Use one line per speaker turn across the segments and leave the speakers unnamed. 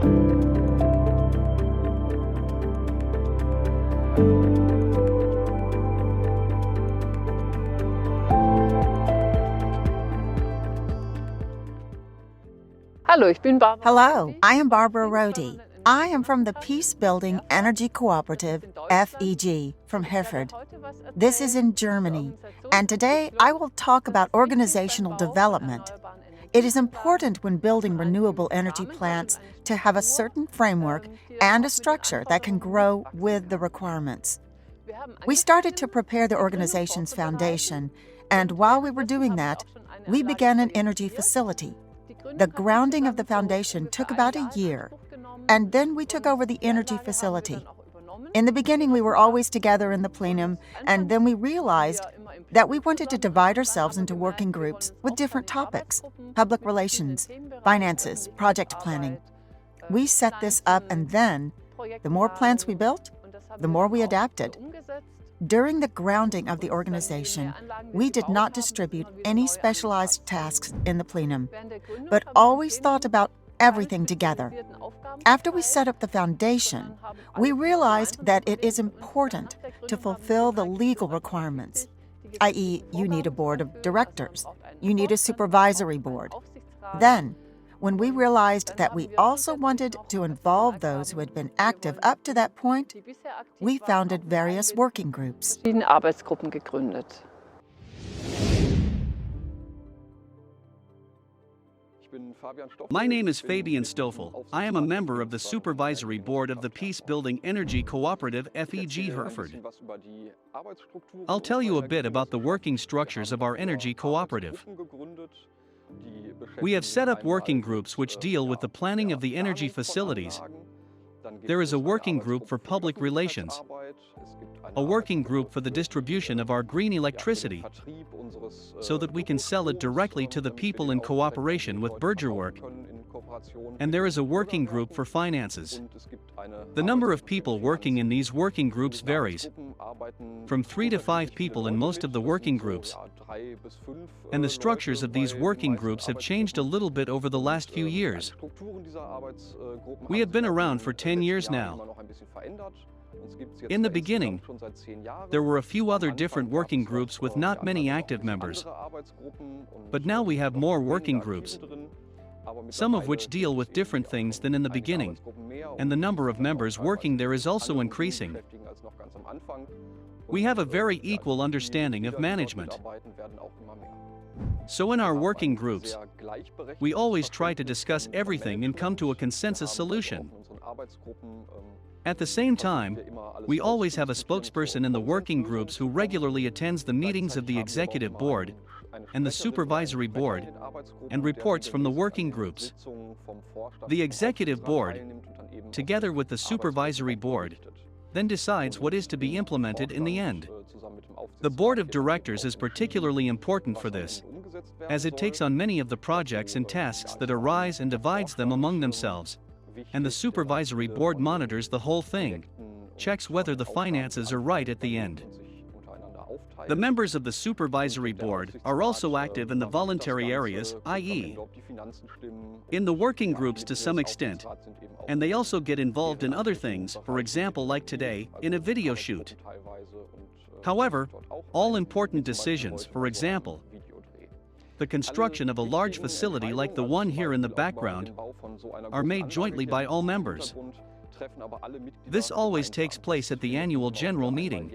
Hello, I am Barbara Rodi. I am from the Peace Building Energy Cooperative, FEG, from Herford. This is in Germany, and today I will talk about organizational development. It is important when building renewable energy plants to have a certain framework and a structure that can grow with the requirements. We started to prepare the organization's foundation, and while we were doing that, we began an energy facility. The grounding of the foundation took about a year, and then we took over the energy facility. In the beginning, we were always together in the plenum, and then we realized that we wanted to divide ourselves into working groups with different topics: public relations, finances, project planning. We set this up, and then, the more plants we built, the more we adapted. During the grounding of the organization, we did not distribute any specialized tasks in the plenum, but always thought about everything together. After we set up the foundation, we realized that it is important to fulfill the legal requirements, i.e., you need a board of directors, you need a supervisory board. Then, when we realized that we also wanted to involve those who had been active up to that point, we founded various working groups.
My name is Fabian Stoffel. I am a member of the Supervisory Board of the Peace Building Energy Cooperative FEG Herford. I'll tell you a bit about the working structures of our energy cooperative. We have set up working groups which deal with the planning of the energy facilities. There is a working group for public relations, a working group for the distribution of our green electricity, so that we can sell it directly to the people in cooperation with Burgerwork, and there is a working group for finances. The number of people working in these working groups varies, from 3 to 5 people in most of the working groups, and the structures of these working groups have changed a little bit over the last few years. We have been around for 10 years now. In the beginning, there were a few other different working groups with not many active members, but now we have more working groups, some of which deal with different things than in the beginning, and the number of members working there is also increasing. We have a very equal understanding of management. So in our working groups, we always try to discuss everything and come to a consensus solution. At the same time, we always have a spokesperson in the working groups who regularly attends the meetings of the executive board and the supervisory board and reports from the working groups. The executive board, together with the supervisory board, then decides what is to be implemented in the end. The board of directors is particularly important for this, as it takes on many of the projects and tasks that arise and divides them among themselves. And the supervisory board monitors the whole thing, checks whether the finances are right at the end. The members of the supervisory board are also active in the voluntary areas, i.e., in the working groups to some extent, and they also get involved in other things, for example like today, in a video shoot. However, all important decisions, for example, the construction of a large facility like the one here in the background, are made jointly by all members. This always takes place at the annual general meeting.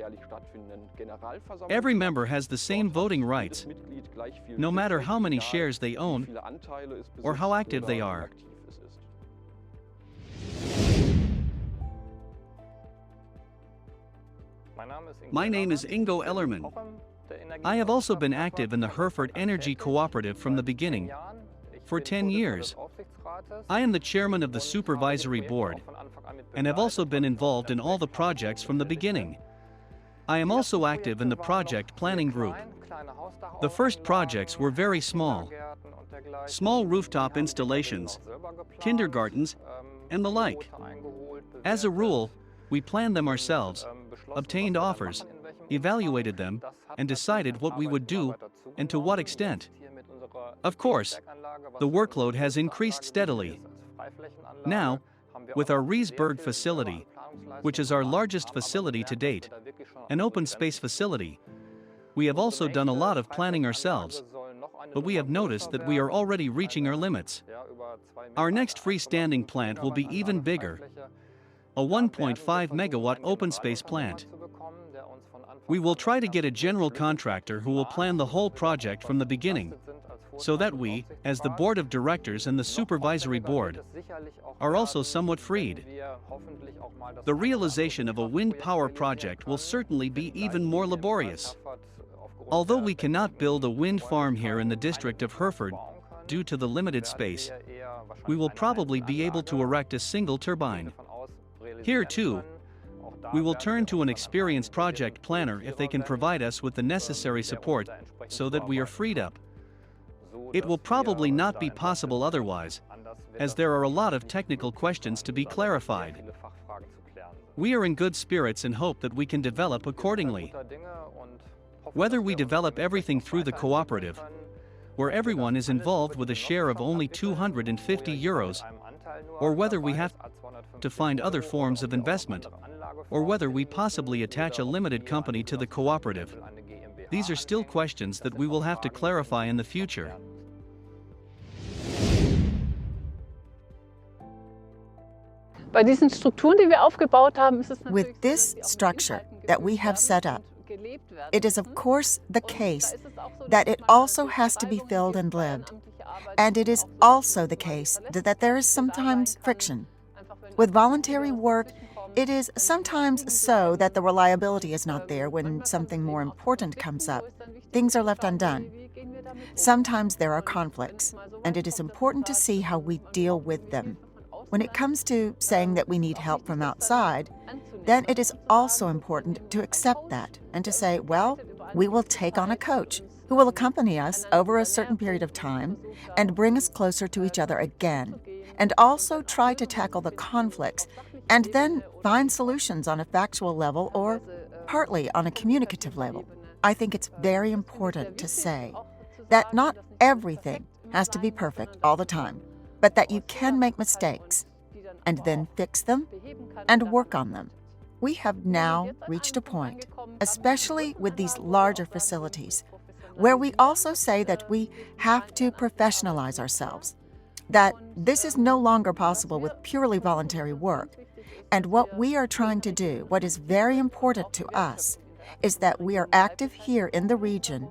Every member has the same voting rights, no matter how many shares they own or how active they are. My name is Ingo Ellermann. I have also been active in the Herford Energy Cooperative from the beginning, for 10 years. I am the chairman of the supervisory board, and have also been involved in all the projects from the beginning. I am also active in the project planning group. The first projects were very small. Small rooftop installations, kindergartens, and the like. As a rule, we planned them ourselves, obtained offers, evaluated them, and decided what we would do and to what extent. Of course, the workload has increased steadily. Now, With our Riesberg facility, which is our largest facility to date, an open space facility, we have also done a lot of planning ourselves, but we have noticed that we are already reaching our limits. Our next freestanding plant will be even bigger, a 1.5 megawatt open space plant. We will try to get a general contractor who will plan the whole project from the beginning, so that we, as the board of directors and the supervisory board, are also somewhat freed. The realization of a wind power project will certainly be even more laborious. Although we cannot build a wind farm here in the district of Herford due to the limited space, we will probably be able to erect a single turbine. Here too, we will turn to an experienced project planner if they can provide us with the necessary support so that we are freed up. It will probably not be possible otherwise, as there are a lot of technical questions to be clarified. We are in good spirits and hope that we can develop accordingly. Whether we develop everything through the cooperative, where everyone is involved with a share of only 250 euros, or whether we have to find other forms of investment, or whether we possibly attach a limited company to the cooperative. These are still questions that we will have to clarify in the future.
With this structure that we have set up, it is of course the case that it also has to be filled and lived. And it is also the case that there is sometimes friction. With voluntary work, it is sometimes so that the reliability is not there when something more important comes up. Things are left undone. Sometimes there are conflicts, and it is important to see how we deal with them. When it comes to saying that we need help from outside, then it is also important to accept that and to say, well, we will take on a coach who will accompany us over a certain period of time and bring us closer to each other again, and also try to tackle the conflicts and then find solutions on a factual level or partly on a communicative level. I think it's very important to say that not everything has to be perfect all the time, but that you can make mistakes and then fix them and work on them. We have now reached a point, especially with these larger facilities, where we also say that we have to professionalize ourselves, that this is no longer possible with purely voluntary work. And what we are trying to do, what is very important to us, is that we are active here in the region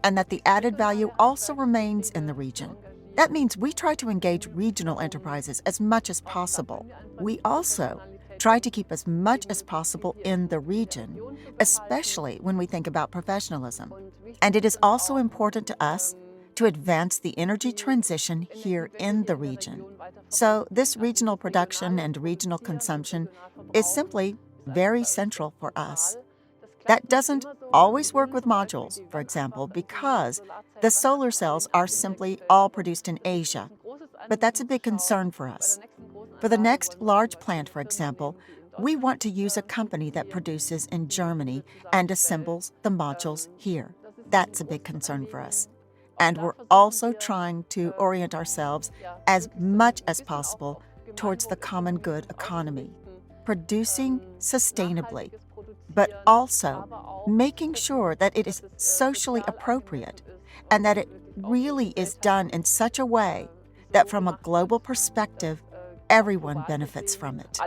and that the added value also remains in the region. That means we try to engage regional enterprises as much as possible. We also try to keep as much as possible in the region, especially when we think about professionalism. And it is also important to us to advance the energy transition here in the region. So this regional production and regional consumption is simply very central for us. That doesn't always work with modules, for example, because the solar cells are simply all produced in Asia. But that's a big concern for us. For the next large plant, for example, we want to use a company that produces in Germany and assembles the modules here. That's a big concern for us. And we're also trying to orient ourselves as much as possible towards the common good economy, producing sustainably, but also making sure that it is socially appropriate and that it really is done in such a way that from a global perspective, everyone benefits from it.